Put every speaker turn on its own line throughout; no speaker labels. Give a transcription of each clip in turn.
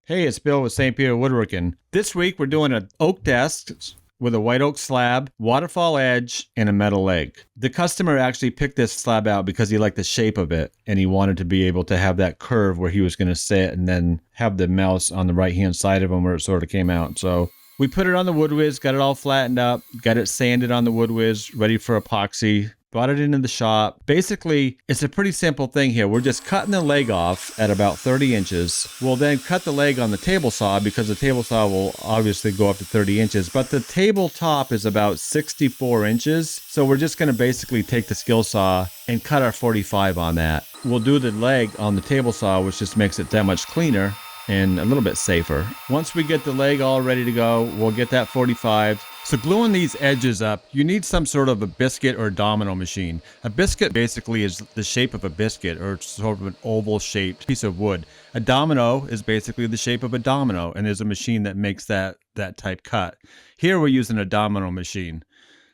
Hey, it's Bill with St. Pierre Woodworking. This week we're doing an oak desk with a white oak slab, waterfall edge, and a metal leg. The customer actually picked this slab out because he liked the shape of it, and he wanted to be able to have that curve where he was going to sit and then have the mouse on the right-hand side of him where it sort of came out. So we put it on the wood whiz, got it all flattened up, got it sanded on the wood whiz, ready for epoxy. Brought it into the shop. Basically, it's a pretty simple thing here. We're just cutting the leg off at about 30 inches. We'll then cut the leg on the table saw because the table saw will obviously go up to 30 inches, but the tabletop is about 64 inches. So we're just gonna basically take the skill saw and cut our 45 on that. We'll do the leg on the table saw, which just makes it that much cleaner and a little bit safer. Once we get the leg all ready to go, we'll get that 45. So gluing these edges up, you need some sort of a biscuit or domino machine. A biscuit basically is the shape of a biscuit, or sort of an oval shaped piece of wood. A domino is basically the shape of a domino, and there's a machine that makes that type cut. Here we're using a domino machine.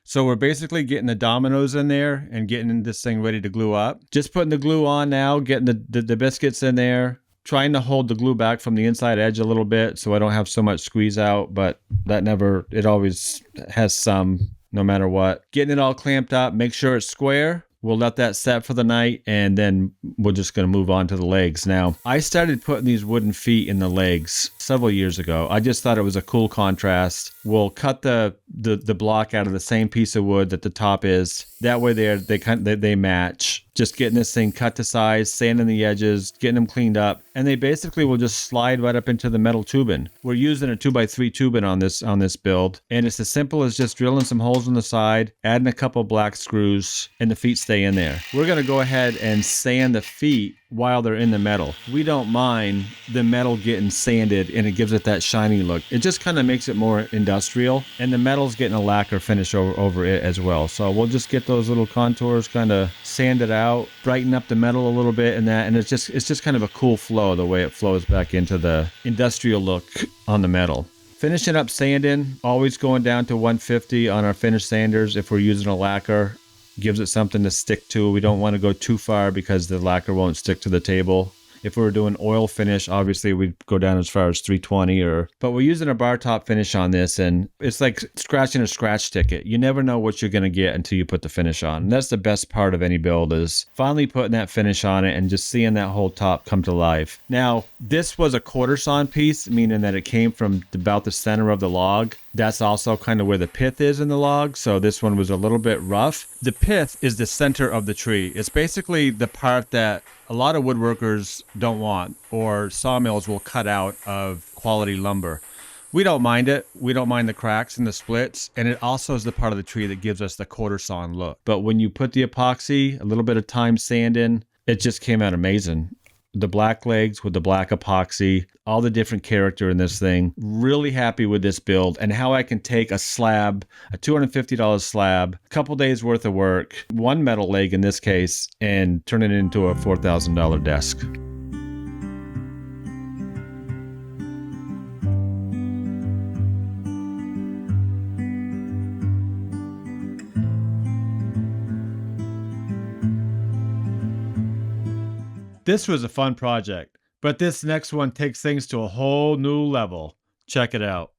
So we're basically getting the dominoes in there and getting this thing ready to glue up. Just putting the glue on now, getting the biscuits in there. Trying to hold the glue back from the inside edge a little bit so I don't have so much squeeze out, but it always has some, no matter what. Getting it all clamped up, make sure it's square. We'll let that set for the night, and then we're just going to move on to the legs. Now, I started putting these wooden feet in the legs several years ago. I just thought it was a cool contrast. We'll cut the block out of the same piece of wood that the top is. That way they match. Just getting this thing cut to size, sanding the edges, getting them cleaned up, and they basically will just slide right up into the metal tubing. We're using a 2x3 tubing on this build, and it's as simple as just drilling some holes on the side, adding a couple black screws, and the feet stay in there. We're going to go ahead and sand the feet while they're in the metal. We don't mind the metal getting sanded, and it gives it that shiny look. It just kind of makes it more industrial, and the metal's getting a lacquer finish over it as well. So we'll just get those little contours kind of sanded out, brighten up the metal a little bit, and it's just kind of a cool flow, the way it flows back into the industrial look on the metal. Finishing up sanding, always going down to 150 on our finish sanders if we're using a lacquer. Gives it something to stick to. We don't want to go too far because the lacquer won't stick to the table. If we were doing oil finish, obviously we'd go down as far as 320 but we're using a bar top finish on this, and it's like scratching a scratch ticket. You never know what you're going to get until you put the finish on. And that's the best part of any build, is finally putting that finish on it and just seeing that whole top come to life. Now, this was a quarter sawn piece, meaning that it came from about the center of the log. That's also kind of where the pith is in the log, so this one was a little bit rough. The pith is the center of the tree. It's basically the part that a lot of woodworkers don't want, or sawmills will cut out of quality lumber. We don't mind it. We don't mind the cracks and the splits, and it also is the part of the tree that gives us the quarter sawn look. But when you put the epoxy, a little bit of time sanding, it just came out amazing. The black legs with the black epoxy, all the different character in this thing. Really happy with this build and how I can take a slab, a $250 slab, a couple days worth of work, one metal leg in this case, and turn it into a $4,000 desk. This was a fun project, but this next one takes things to a whole new level. Check it out.